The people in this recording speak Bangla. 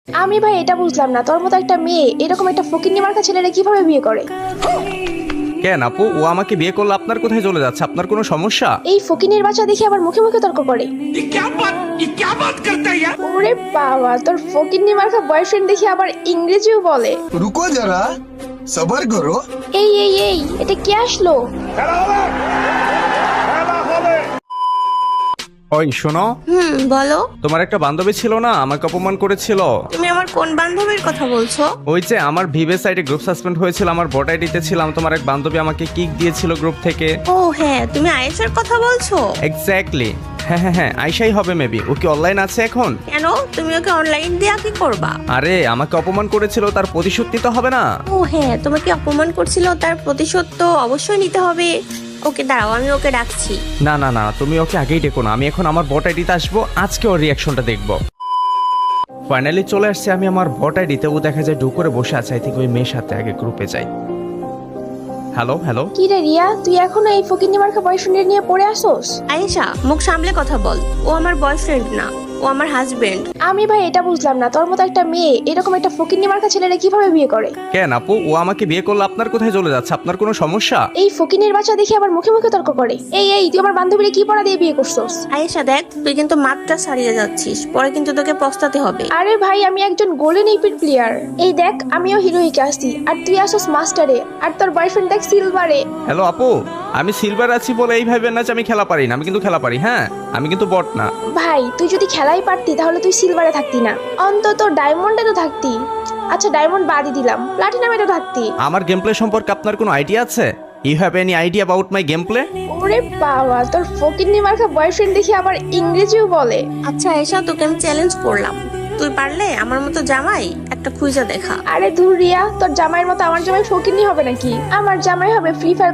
আমি ভাই এটা বুঝলাম না, তোর মতো একটা মেয়ে এরকম একটা ফকিন্নি মার্কা ছেলেরা কিভাবে বিয়ে করে? কেন আপু, ও আমাকে বিয়ে করলে আপনার কোথায় চলে যাচ্ছে? আপনার কোনো সমস্যা? এই ফকিন্নির বাচ্চা দেখে আবার মুখে মুখে তর্ক করে। ওরে বাবা, তোর ফকিন্নি মার্কা বয়ফ্রেন্ড দেখে আবার ইংরেজিও বলে। रुको जरा सबर करो। এই এই এই, এটা কে আসলো? ওই শোনো, বলো। তোমার একটা বান্ধবী ছিল না, আমাকে অপমান করেছিল? তুমি আমার কোন বান্ধবীর কথা বলছো? ওই যে আমার ভিভে সাইটে গ্রুপ সাসপেন্ড হয়েছিল, আমার বট আইডিতে ছিলাম, তোমার এক বান্ধবী আমাকে কিক দিয়েছিল গ্রুপ থেকে। ও হ্যাঁ, তুমি আয়েশার কথা বলছো? এক্স্যাক্টলি, হ্যাঁ হ্যাঁ হ্যাঁ, আইসাই হবে মেবি। ও কি অনলাইন আছে এখন? কেন, তুমি ওকে অনলাইন দিয়া কি করবা? আরে আমাকে অপমান করেছিল, তার প্রতিশোধ নিতে হবে না? ও হ্যাঁ, তোমাকে অপমান করছিল, তার প্রতিশোধ তো অবশ্যই নিতে হবে। ওকে দাঁড়াও, আমি ওকে ডাকছি। না না না, তুমি ওকে আগেই ডেকো না, আমি এখন আমার বট আইডিতে আসবো, আজকে ওর রিয়াকশনটা দেখবো। ফাইনালি চলে আসছে আমি আমার বট আইডিতে। ও দেখা যায় ডু করে বসে আছে, আই থিঙ্ক ওই মেয়ের সাথে আগে গ্রুপে যাই। Hello hello. কি রে রিয়া, তুই এখনো এই ফকিন্নি মার্কা বয়ফ্রেন্ডের নিয়ে পড়ে আসোস? আয়েশা, মুখ সামলে কথা বল। ও আমার বয়ফ্রেন্ড না, ও আমার হাজবেন্ড। আমি ভাই এটা বুঝলাম না, তোর মতো একটা মেয়ে এরকম একটা ফকিন্নি মার্কা ছেলেরা কিভাবে বিয়ে করে? কেন আপু, ও আমাকে বিয়ে করলে আপনার কোথায় চলে যাচ্ছে? আপনার কোনো সমস্যা? এই ফকিন্নির বাচ্চা দেখে আবার মুখে মুখে তর্ক করে। এই এই, তুই আমার বান্ধবীরে কি পড়া দিয়ে বিয়ে করছস? আয়েশা দেখ, তুই কিন্তু মাত্রা ছাড়িয়ে যাচ্ছিস, পরে কিন্তু তোকে পস্তাতে হবে। আরে ভাই, আমি একজন গোল্ডেন ইপির প্লেয়ার। এই দেখ, আমিও হিরোইকে আসছি, আর তুই আসস মাস্টারে, আর তোর বয়ফ্রেন্ড দেখ সিলভারে। হ্যালো আপু, আমি সিলভার আছি বলে এই ভাইবেন না যে আমি খেলা পারি না। আমি কিন্তু খেলা পারি, হ্যাঁ, আমি কিন্তু বট না। ভাই, তুই যদি খেলাই পারতি তাহলে তুই সিলভারে থাকতি না, অন্তত ডায়মন্ডে তো থাকতি। আচ্ছা, ডায়মন্ড বাদই দিলাম, প্লাটিনামে তো থাকতি। আমার গেম প্লে সম্পর্কে আপনার কোনো আইডিয়া আছে? You have any idea about my game play? ওরে বাবা, তোর ফকিন্নি মার্কা বয়ফ্রেন্ড দেখে আবার ইংরেজিও বলে। আচ্ছা আয়েশা, তোকে আমি চ্যালেঞ্জ করলাম, তুই পারলে আমার মতো জামাই একটা খুঁজা দেখা। আরে ধুর রিয়া, তোর জামাইয়ের মতো আমার জামাই ফকিন্নি হবে নাকি? আমার জামাই হবে ফ্রি ফায়ার